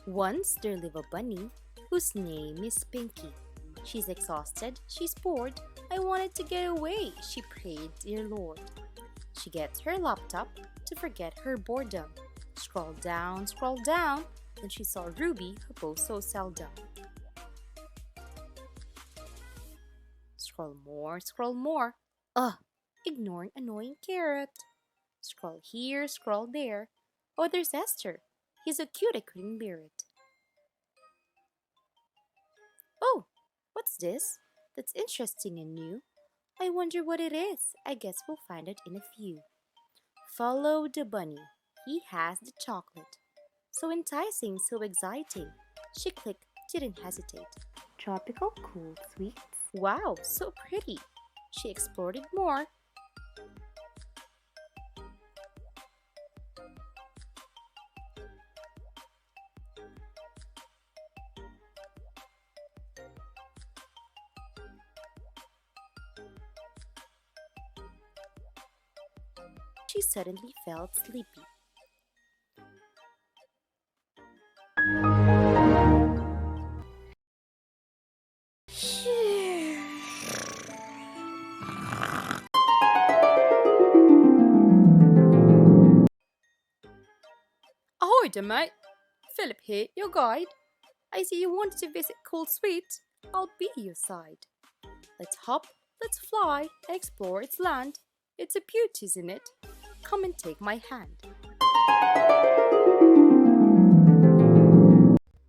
Once there lived a bunny whose name is Pinky. She's exhausted, she's bored. I wanted to get away, she prayed, dear Lord. She gets her laptop to forget her boredom. Scroll down, then she saw Ruby who posts so seldom. Scroll more. Ugh, ignoring annoying carrot. Scroll here, scroll there. Oh, there's Esther. He's so cute I couldn't bear it. Oh, what's this? That's interesting and new. I wonder what it is. I guess we'll find it in a few. Follow the bunny. He has the chocolate. So enticing, so exciting. She clicked, didn't hesitate. Tropical cool sweets. Wow, so pretty. She explored it more. She suddenly felt sleepy. Ahoy there, mate. Philip here, your guide. I see you wanted to visit cool sweets. I'll be your side. Let's hop, let's fly, and explore its land. It's a beauty, isn't it? Come and take my hand.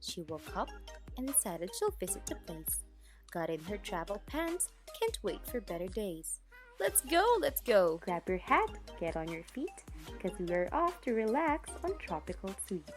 She woke up and decided she'll visit the place. Got in her travel pants, can't wait for better days. Let's go! Grab your hat, get on your feet, cause we are off to relax on tropical sweets.